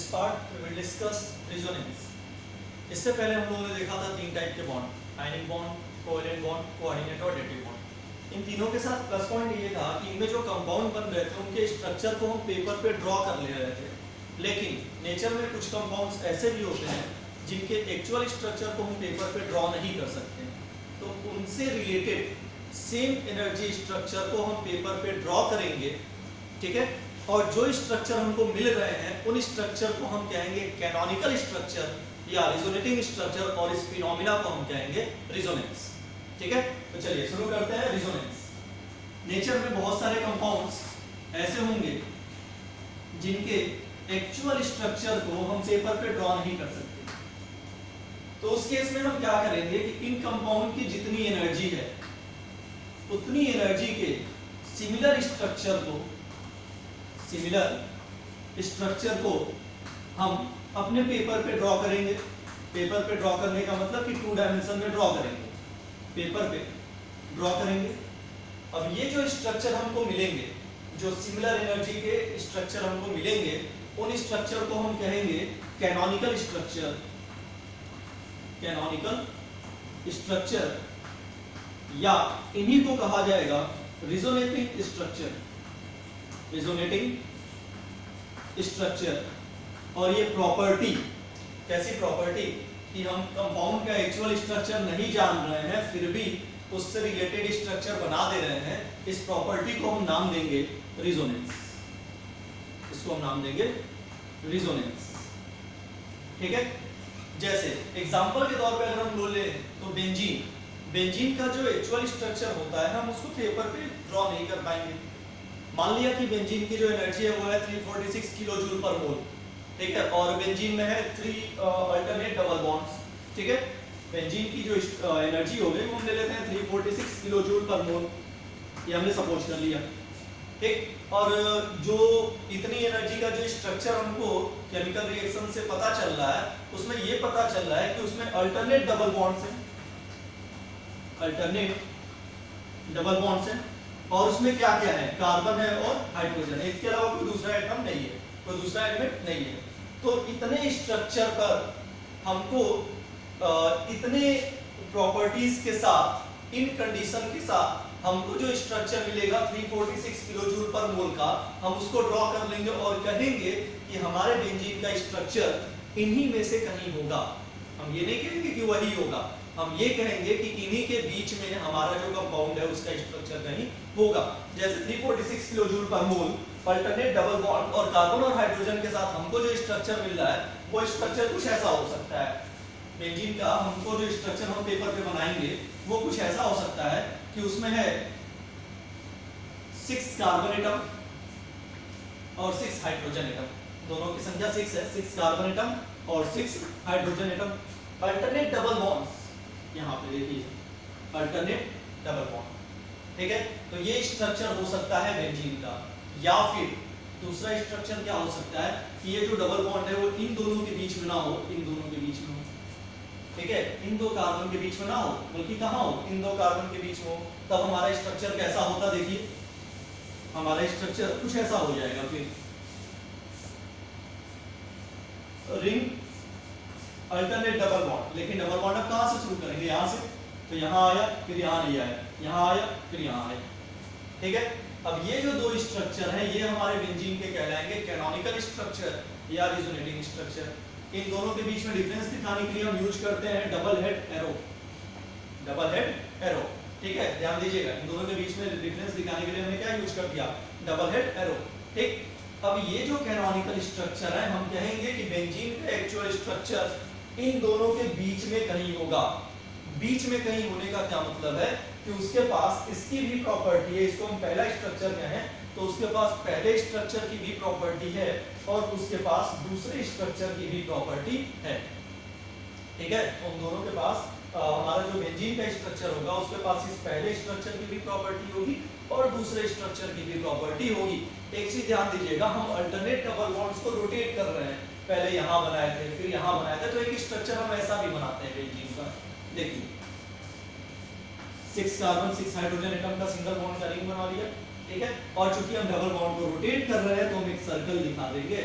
part we will discuss resonance. इससे पहले हम लोगों ने देखा था तीन टाइप के bond, ionic bond, covalent bond, coordinate और डेटिव बॉन्ड। इन तीनों के साथ प्लस पॉइंट ये था कि इनमें जो कंपाउंड बन रहे थे उनके स्ट्रक्चर को हम पेपर पे ड्रॉ कर ले रहे थे, लेकिन नेचर में कुछ कंपाउंड्स ऐसे भी होते हैं जिनके एक्चुअल स्ट्रक्चर को हम पेपर पे ड्रॉ नहीं कर सकते, तो उनसे रिलेटेड सेम एनर्जी स्ट्रक्चर को हम पेपर पे ड्रॉ करेंगे, ठीक है। और जो स्ट्रक्चर हमको मिल रहे हैं उन स्ट्रक्चर को हम कहेंगे कैनोनिकल स्ट्रक्चर या रिजोनेटिंग स्ट्रक्चर, और इस फिनोमिना को हम कहेंगे रिजोनेंस, ठीक है। तो चलिए शुरू करते हैं रिजोनेंस। नेचर में बहुत सारे कंपाउंड्स ऐसे होंगे जिनके एक्चुअल स्ट्रक्चर को हम पेपर पे ड्रॉ नहीं कर सकते, तो उस केस में हम क्या करेंगे कि इन कंपाउंड की जितनी एनर्जी है उतनी एनर्जी के सिमिलर स्ट्रक्चर को हम अपने पेपर पे ड्रॉ करेंगे। पेपर पे ड्रॉ करने का मतलब कि 2 डायमेंशन में ड्रॉ करेंगे, पेपर पे ड्रॉ करेंगे। अब ये जो स्ट्रक्चर हमको मिलेंगे, जो सिमिलर एनर्जी के स्ट्रक्चर हमको मिलेंगे, उन स्ट्रक्चर को हम कहेंगे कैनोनिकल स्ट्रक्चर, कैनोनिकल स्ट्रक्चर, या इन्हीं को कहा जाएगा रिजोनेटिंग स्ट्रक्चर, रिजोनेटिंग स्ट्रक्चर। और ये प्रॉपर्टी, कैसी प्रॉपर्टी कि हम कंपाउंड का एक्चुअल स्ट्रक्चर नहीं जान रहे हैं फिर भी उससे रिलेटेड स्ट्रक्चर बना दे रहे हैं, इस प्रॉपर्टी को हम नाम देंगे रिजोनेंस, इसको हम नाम देंगे रिजोनेंस, ठीक है। जैसे एग्जांपल के तौर पे अगर हम बोले तो बेंजीन का जो एक्चुअल स्ट्रक्चर होता है हम उसको पेपर पे ड्रॉ नहीं कर पाएंगे। मान लिया कि बेंजीन की जो एनर्जी है वो है 346 किलो जूल पर मोल, ठीक है, और बेंजीन में है 3 अल्टरनेट डबल बॉन्ड्स, ठीक है। बेंजीन की जो एनर्जी हो गई वो हम ले लेते हैं 346 किलो जूल पर मोल, ये हमने सपोज कर लिया, ठीक। और जो इतनी एनर्जी का जो स्ट्रक्चर हमको केमिकल रिएक्शन से पता चल रहा है उसमें ये पता चल रहा है कि उसमें अल्टरनेट डबल बॉन्ड्स हैं, अल्टरनेट डबल बॉन्ड्स हैं, और उसमें क्या क्या है, कार्बन है और हाइड्रोजन है, इसके अलावा कोई दूसरा एटम नहीं है, कोई दूसरा एलिमेंट नहीं है। तो इतने स्ट्रक्चर पर हमको इतने प्रॉपर्टीज के साथ, इन कंडीशन के साथ हमको जो स्ट्रक्चर मिलेगा 346 किलो जूल पर मोल का, हम उसको ड्रॉ कर लेंगे और कहेंगे कि हमारे बेंजीन का स्ट्रक्चर इन्हीं में से कहीं होगा। हम ये नहीं कहेंगे कि वही होगा, हम ये कहेंगे कि इन्हीं के बीच में हमारा जो कंपाउंड है उसका स्ट्रक्चर कहीं होगा। जैसे 346 किलो जूल पर मोल अल्टरनेट डबल बॉन्ड और कार्बन और हाइड्रोजन के साथ हमको जो स्ट्रक्चर मिल रहा है वो स्ट्रक्चर कुछ ऐसा हो सकता है, बेंजीन का हमको जो स्ट्रक्चर हम पेपर पे बनाएंगे वो कुछ ऐसा हो सकता है कि उसमें है 6 कार्बन एटम और 6 हाइड्रोजन एटम, दोनों की संख्या 6 है, 6 कार्बन एटम और 6 hydrogen atom, alternate double bonds, यहाँ पे देखिए अल्टरनेट डबल बॉन्ड, ठीक है। तो ये स्ट्रक्चर हो सकता है बेंजीन का। या फिर दूसरा स्ट्रक्चर क्या हो सकता है कि ये जो डबल बॉन्ड है वो इन दोनों के बीच में ना हो, इन दोनों के बीच में हो, ठीक है, इन दो कार्बन के बीच में ना हो, बल्कि कहाँ हो, इन दो कार्बन के बीच में हो। तब हमारा स्ट्रक्चर कैसा होता, देखिए हमारा स्ट्रक्चर कुछ ऐसा हो जाएगा, फिर रिंग अल्टरनेट डबल बॉन्ड, लेकिन डबल बॉन्ड अब कहां से शुरू करेंगे, यहां से, तो यहां आया फिर यहां नहीं आया, यहां आया फिर यहां आया, ठीक है। अब ये जो दो स्ट्रक्चर हैं ये हमारे बेंजीन के कहलाएंगे कैनोनिकल स्ट्रक्चर या रिजोनेटिंग स्ट्रक्चर। इन दोनों के बीच में डिफरेंस दिखाने के लिए हम यूज करते हैं double head arrow, double head arrow, ठीक है, ध्यान दीजिएगा। इन दोनों के बीच में डिफरेंस दिखाने के लिए हमने क्या यूज कर दिया, डबल हेड एरो, ठीक। अब ये जो कैनोनिकल स्ट्रक्चर है हम कहेंगे कि बेंजीन का एक्चुअल स्ट्रक्चर इन दोनों के बीच में कहीं होगा। बीच में कहीं होने का क्या मतलब है कि उसके पास इसकी भी प्रॉपर्टी है, इसको हम पहला स्ट्रक्चर कहें तो उसके पास पहले स्ट्रक्चर की भी प्रॉपर्टी है और उसके पास दूसरे स्ट्रक्चर की भी प्रॉपर्टी है, ठीक है। तो उन दोनों के पास हमारा जो बेंजीन का स्ट्रक्चर होगा उसके पास इस पहले स्ट्रक्चर की भी प्रॉपर्टी होगी और दूसरे स्ट्रक्चर की भी प्रॉपर्टी होगी। एक चीज ध्यान दीजिएगा, हम अल्टरनेट डबल बॉन्ड्स को रोटेट कर रहे हैं, पहले यहाँ बनाए थे फिर यहाँ बनाए थे, तो एक स्ट्रक्चर हम ऐसा भी बनाते हैं बेंजीन का, देखिए 6 कार्बन 6 हाइड्रोजन एटम का सिंगल बॉन्ड का रिंग बना लिया, ठीक है। और चूंकि हम डबल बॉन्ड को रोटेट कर रहे हैं तो हम एक सर्कल दिखा देंगे,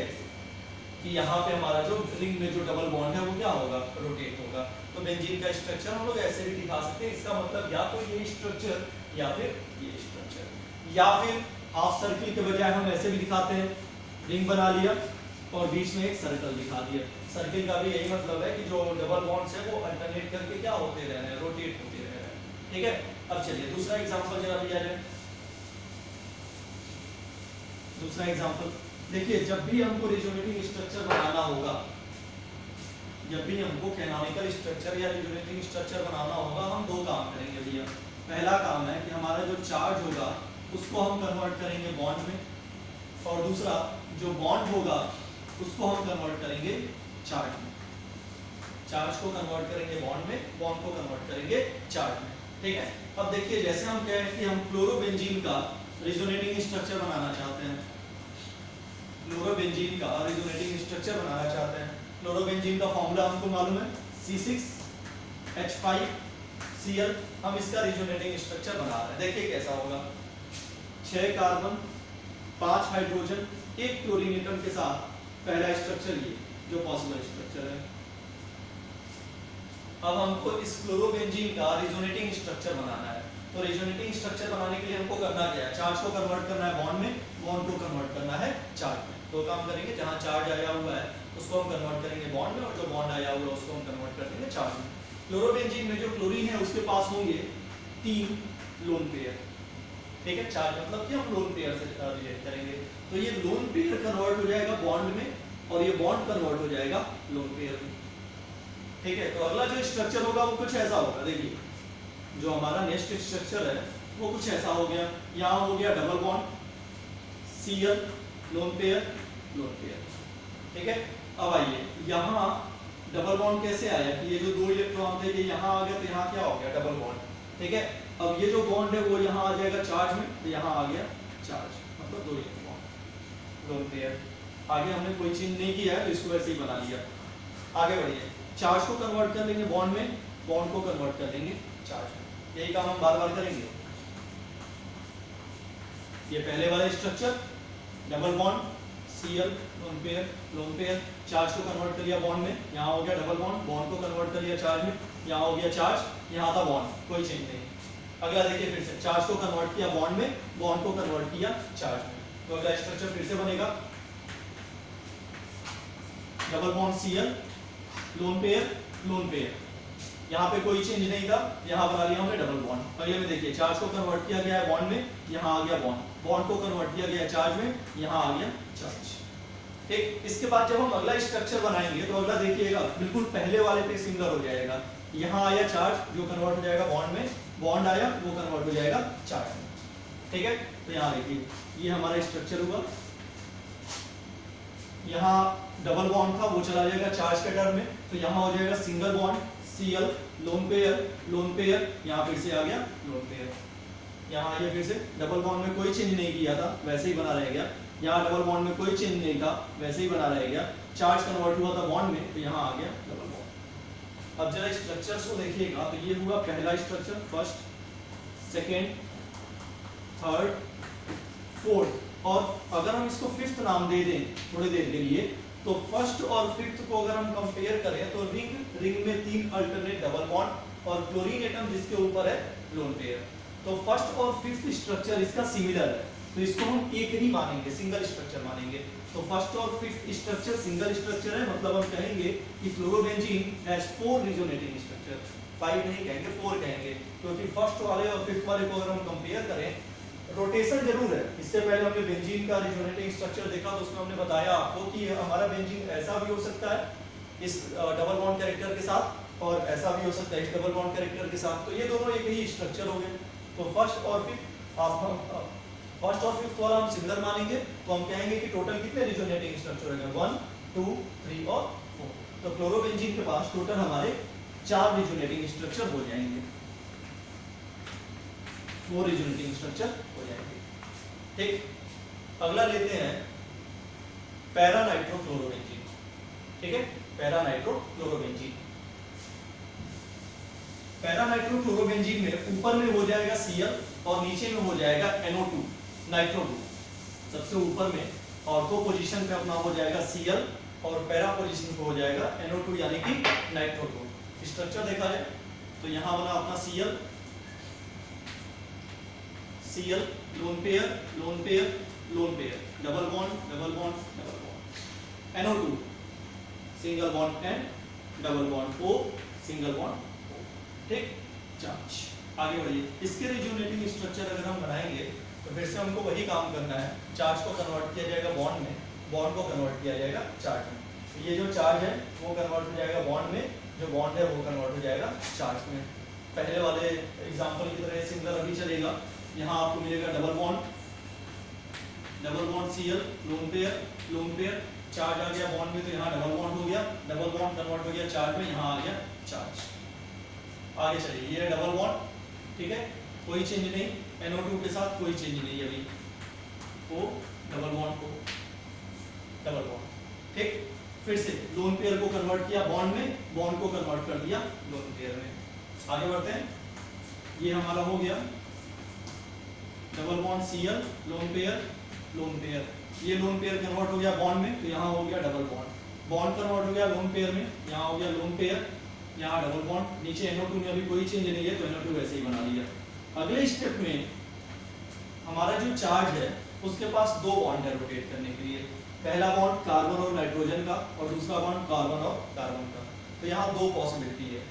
कि यहाँ पे हमारा जो रिंग में जो डबल बॉन्ड है वो क्या होगा, रोटेट होगा। तो बेंजीन का स्ट्रक्चर हम लोग ऐसे भी दिखा सकते हैं, इसका मतलब या तो ये स्ट्रक्चर या फिर ये स्ट्रक्चर, या फिर हाफ सर्किल के बजाय हम ऐसे भी दिखाते हैं, रिंग बना लिया और बीच में एक सर्कल दिखा दिया। सर्किल का भी यही मतलब है कि जो डबल बॉन्ड्स है वो अल्टरनेट करके क्या होते रह रहे हैं, रोटेट होते रह रहे हैं। ठीक है, अब चलिए दूसरा एग्जांपल जरा लिया जाए। दूसरा एग्जांपल देखिए, जब भी हमको रिजोनेटिंग स्ट्रक्चर बनाना होगा, जब भी हमको कैनोनिकल स्ट्रक्चर या रिजोनेटिंग स्ट्रक्चर बनाना होगा, हम दो काम करेंगे भैया। पहला काम है कि हमारा जो चार्ज होगा उसको हम कन्वर्ट करेंगे बॉन्ड में, और दूसरा जो बॉन्ड होगा उसको हम कन्वर्ट करेंगे चार्ज में। चार्ज को कन्वर्ट करेंगे बॉन्ड में, बॉन्ड को कन्वर्ट करेंगे चार्ज में। ठीक है, अब देखिए जैसे हम कह रहे हैं कि हम क्लोरोबेंजीन का रिजोनेटिंग स्ट्रक्चर बनाना चाहते हैं, क्लोरोबेंजीन का रिजोनेटिंग स्ट्रक्चर बनाना चाहते हैं। क्लोरोबेंजीन का फॉर्मूला हमको मालूम है C6H5Cl। हम इसका रिजोनेटिंग स्ट्रक्चर बना रहे हैं, देखिए कैसा होगा। 6 कार्बन 5 हाइड्रोजन 1 क्लोरीन एटम के साथ पहला स्ट्रक्चर ये जो पॉसिबल स्ट्रक्चर है। अब हमको इस क्लोरोबेंजीन का रिजोनेटिंग स्ट्रक्चर बनाना है, तो रिजोनेटिंग स्ट्रक्चर बनाने के लिए हमको करना क्या है, चार्ज को कन्वर्ट करना है बॉन्ड में, बॉन्ड को कन्वर्ट करना है चार्ज में। दो काम करेंगे, जहां चार्ज आया हुआ है उसको हम कन्वर्ट करेंगे बॉन्ड में, और जो बॉन्ड आया हुआ है उसको हम कन्वर्ट कर देंगे चार्ज में। क्लोरोबेंजीन में जो क्लोरीन है उसके पास होंगे 3 लोन पेयर। ठीक है, चार्ज मतलब कि हम लोन पेयर से रिलेट करेंगे, तो ये लोन पेयर कन्वर्ट हो जाएगा बॉन्ड में, और ये बॉन्ड कन्वर्ट हो जाएगा लोन पेयर में। ठीक है, तो अगला जो स्ट्रक्चर होगा वो कुछ ऐसा होगा। देखिए जो हमारा नेक्स्ट स्ट्रक्चर है वो कुछ ऐसा हो गया। यहाँ हो गया double bond Cl loan pair lone pair. ठीक है, अब आइए यहाँ डबल बॉन्ड कैसे आया कि ये जो 2 इलेक्ट्रॉन थे ये यहाँ आ गया, तो यहाँ क्या हो गया डबल बॉन्ड। ठीक है, अब ये जो बॉन्ड है वो यहाँ आ जाएगा चार्ज में, तो यहाँ आ गया चार्ज, मतलब 2 इलेक्ट्रॉन लोन पेयर। आगे हमने कोई चेंज नहीं किया है तो इसको ऐसे ही बना लिया। आगे बढ़िए, चार्ज को कन्वर्ट कर लेंगे बॉन्ड में, बॉन्ड को कन्वर्ट कर लेंगे चार्ज में। यही काम हम बार बार करेंगे। ये पहले वाला structure double bond Cl loan pair, charge को कन्वर्ट कर लिया बॉन्ड में, यहाँ हो गया डबल बॉन्ड, बॉन्ड को कन्वर्ट कर लिया चार्ज में, यहाँ हो गया चार्ज, यहाँ था बॉन्ड, कोई चेंज नहीं। अगला देखिए फिर से, चार्ज को कन्वर्ट किया बॉन्ड में, बॉन्ड को कन्वर्ट किया चार्ज में, तो अगला स्ट्रक्चर फिर से बनेगा double bond Cl loan pair. यहाँ पे कोई चेंज नहीं था, यहाँ बना लिया हमने डबल बॉन्ड। अगले में देखिए, चार्ज को कन्वर्ट किया गया है बॉन्ड में, यहाँ आ गया बॉन्ड, बॉन्ड को कन्वर्ट किया गया चार्ज में, यहाँ आ गया चार्ज। ठीक, इसके बाद जब हम अगला स्ट्रक्चर बनाएंगे तो अगला देखिएगा बिल्कुल पहले वाले पे सिमिलर हो जाएगा। यहाँ आया चार्ज जो कन्वर्ट हो जाएगा बॉन्ड में, बॉन्ड आया वो कन्वर्ट हो जाएगा चार्ज में। ठीक है, तो यहाँ देखिए ये हमारा स्ट्रक्चर हुआ। यहाँ डबल बॉन्ड था वो चला जाएगा चार्ज के टर्म में, तो यहाँ हो जाएगा single bond Cl loan pair, यहाँ फिर से आ गया लोन पेयर। यहाँ आइए फिर से, डबल बॉन्ड में कोई चेंज नहीं किया था, वैसे ही बना रह गया। यहाँ डबल बॉन्ड में कोई चेंज नहीं था, वैसे ही बना रह गया। चार्ज कन्वर्ट हुआ था बॉन्ड में, तो यहाँ आ गया डबल बॉन्ड। अब जरा स्ट्रक्चर्स को देखिएगा, तो ये हुआ पहला structure, first, second, third, fourth, और अगर हम इसको फिफ्थ नाम दे दें थोड़ी देर के लिए, तो फर्स्ट और फिफ्थ को अगर हम कंपेयर करें तो रिंग में 3 अल्टरनेट डबल बॉन्ड और क्लोरीन एटम जिसके ऊपर है लोन पेयर। तो फर्स्ट और फिफ्थ स्ट्रक्चर इसका सिमिलर है, तो इसको हम एक ही मानेंगे, सिंगल स्ट्रक्चर मानेंगे। तो फर्स्ट और फिफ्थ स्ट्रक्चर सिंगल स्ट्रक्चर है, मतलब हम कहेंगे कि क्लोरोबेंजीन हैज 4 रिजोनेटिंग स्ट्रक्चर। 5 नहीं कहेंगे, 4 कहेंगे, क्योंकि फर्स्ट वाले और फिफ्थ वाले को अगर हम कंपेयर करें, रोटेशन जरूर है। इससे पहले हमने बेंजीन का रिजोनेटिंग स्ट्रक्चर देखा, तो उसमें हमने बताया आपको कि हमारा बेंजीन ऐसा भी हो सकता है इस डबल बॉन्ड कैरेक्टर के साथ, और ऐसा भी हो सकता है इस डबल बॉन्ड कैरेक्टर के साथ, तो ये दोनों एक ही स्ट्रक्चर हो गए। तो फर्स्ट और फिफ्थ वाला हम सिमिलर मानेंगे, तो हम कहेंगे कि टोटल कितने रिजोनेटिंग स्ट्रक्चर होंगे, 1, 2, 3 और 4। तो क्लोरोबेंजीन के पास टोटल हमारे 4 रिजोनेटिंग स्ट्रक्चर हो जाएंगे, 4 रिजोनेटिंग स्ट्रक्चर हो जाएंगे। ठीक, अगला लेते हैं पैरा नाइट्रोक्लोरोबेंजीन। ठीक है, पैरा नाइट्रोक्लोरोबेंजीन। पैरा नाइट्रोक्लोरोबेंजीन में ऊपर में हो जाएगा Cl और नीचे में हो जाएगा NO2 नाइट्रो ग्रुप, सबसे ऊपर में ऑर्थो पोजीशन पे अपना हो जाएगा Cl और पैरा पोजीशन पे हो जाएगा NO2 यानी कि नाइट्रो 2। स्ट्रक्चर देखा जाए तो यहाँ बना अपना Cl Cl loan pair lone pair lone pair, double bond double bond double bond, NO2 single bond N double bond O single bond O, ठीक। चार्ज आगे बढ़िए। इसके रिज्यूनेटिंग स्ट्रक्चर अगर हम बनाएंगे तो फिर से हमको वही काम करना है, चार्ज को कन्वर्ट किया जाएगा बॉन्ड में, बॉन्ड को कन्वर्ट किया जाएगा चार्ज में। तो ये जो चार्ज है वो कन्वर्ट हो जाएगा बॉन्ड में, जो बॉन्ड है वो कन्वर्ट हो जाएगा चार्ज में। पहले वाले एग्जांपल की तरह सिंगल अभी चलेगा, यहाँ आपको मिलेगा double bond Cl loan pair, charge आ गया बॉन्ड में तो यहाँ डबल बॉन्ड हो गया, डबल बॉन्ड कन्वर्ट हो गया चार्ज में, यहाँ आ गया चार्ज। आगे चलिए, ये डबल बॉन्ड, ठीक है, कोई चेंज नहीं, NO2 के साथ कोई चेंज नहीं अभी, O double bond O double bond, ठीक। फिर से लोन पेयर को कन्वर्ट किया बॉन्ड में, बॉन्ड को कन्वर्ट कर दिया लोन पेयर में। आगे बढ़ते हैं, ये हमारा हो गया double bond Cl loan pair, ये लोन पेयर कन्वर्ट हो गया बॉन्ड में तो यहाँ हो गया डबल बॉन्ड, बॉन्ड कन्वर्ट हो गया लोन पेयर में, यहाँ हो गया लोन पेयर, यहाँ डबल बॉन्ड, नीचे NO2 में अभी कोई चेंज नहीं है तो NO2 वैसे ही बना लिया। अगले स्टेप में हमारा जो चार्ज है उसके पास दो बॉन्ड है रोटेट करने के लिए, पहला बॉन्ड कार्बन और नाइट्रोजन का और दूसरा बॉन्ड कार्बन और कार्बन का। तो यहाँ दो पॉसिबिलिटी है,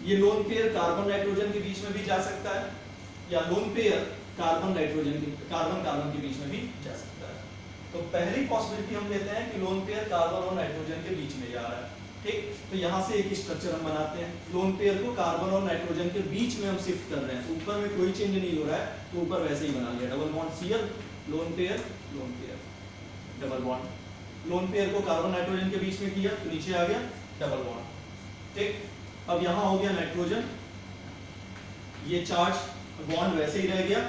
ये लोन पेयर कार्बन नाइट्रोजन के बीच में भी जा सकता है या लोन पेयर कार्बन कार्बन के बीच में भी जा सकता है। तो पहली पॉसिबिलिटी हम लेते हैं कि लोन पेयर कार्बन और नाइट्रोजन के बीच में जा रहा है, ठीक। तो यहाँ से एक स्ट्रक्चर हम बनाते हैं, लोन पेयर को कार्बन और नाइट्रोजन के बीच में हम शिफ्ट कर रहे हैं, ऊपर में कोई चेंज नहीं हो रहा है तो ऊपर वैसे ही बना लिया, double bond Cl loan pair double bond, lone pair को कार्बन नाइट्रोजन के बीच में किया तो नीचे आ गया डबल बॉन्ड, ठीक। अब यहाँ हो गया नाइट्रोजन, ये चार्ज बॉन्ड वैसे ही रह गया,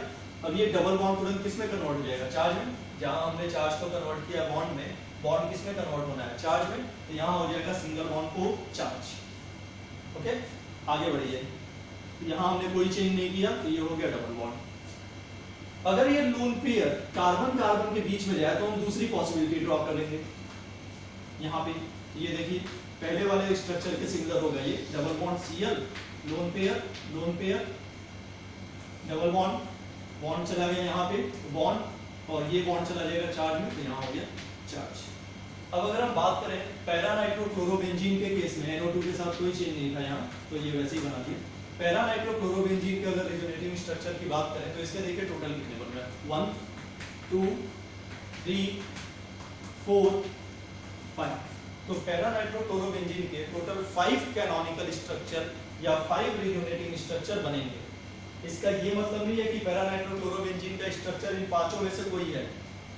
अब ये डबल बॉन्ड तुरंत किस में कन्वर्ट हो जाएगा, चार्ज में। जहां हमने चार्ज को कन्वर्ट किया बॉन्ड में, बॉन्ड किस में कन्वर्ट होना है, चार्ज में, तो यहाँ हो जाएगा सिंगल बॉन्ड को चार्ज, ओके। आगे बढ़िए, यहाँ हमने कोई चेंज नहीं किया तो ये हो गया डबल बॉन्ड। अगर ये लोन पेयर कार्बन कार्बन के बीच में जाए तो हम दूसरी पॉसिबिलिटी ड्रॉ करेंगे, यहाँ पे ये देखिए पहले वाले स्ट्रक्चर के सिमिलर होगा, ये double bond Cl loan pair double bond चला गया यहाँ पे बॉन्ड, और ये बॉन्ड चला जाएगा चार्ज में तो यहाँ हो गया चार्ज। अब अगर हम बात करें पैरा नाइट्रोक्लोरोबेंजीन के केस में, NO2 के साथ कोई चेंज नहीं था यहाँ तो ये वैसे ही बना दिया। पैरा नाइट्रोक्लोरोबेंजीन के अगर रिजोनेटिंग स्ट्रक्चर की बात करें तो इसके देखिए टोटल कितने बन रहा है, 1 2 3 4 5। तो पैरा नाइट्रोक्लोरोबेंजीन के टोटल 5 कैनोनिकल स्ट्रक्चर या 5 रिजोनेटिंग स्ट्रक्चर बनेंगे। इसका ये मतलब नहीं है कि पैरा नाइट्रोक्लोरोबेंजीन का स्ट्रक्चर इन पांचों में से कोई है,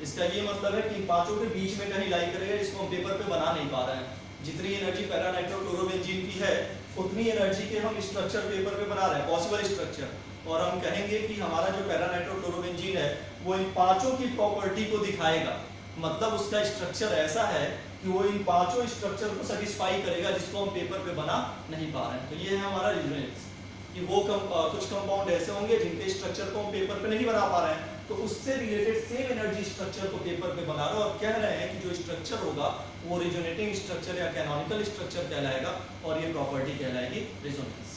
इसका ये मतलब है कि इन पांचों के बीच में कहीं लाई करेगा जिसको हम पेपर पे बना नहीं पा रहे हैं। जितनी एनर्जी पैरा नाइट्रोक्लोरोबेंजीन की है उतनी एनर्जी के हम स्ट्रक्चर पेपर पे बना रहे हैं, पॉसिबल स्ट्रक्चर, और हम कहेंगे कि हमारा जो पैरा नाइट्रोक्लोरोबेंजीन है वो इन पांचों की प्रॉपर्टी को दिखाएगा, मतलब उसका स्ट्रक्चर ऐसा है कि वो इन पांचों स्ट्रक्चर को सेटिस्फाई करेगा जिसको हम पेपर पे बना नहीं पा रहे हैं। तो ये है हमारा रिजोनेंस कि वो कुछ कंपाउंड ऐसे होंगे जिनके स्ट्रक्चर को हम पेपर पे नहीं बना पा रहे हैं, तो उससे रिलेटेड सेम एनर्जी स्ट्रक्चर को पेपर पे बना रहे हो और कह रहे हैं कि जो स्ट्रक्चर होगा वो रिजोनेटिंग स्ट्रक्चर या कैनोनिकल स्ट्रक्चर कहलाएगा और ये प्रॉपर्टी कहलाएगी रिजोनेंस।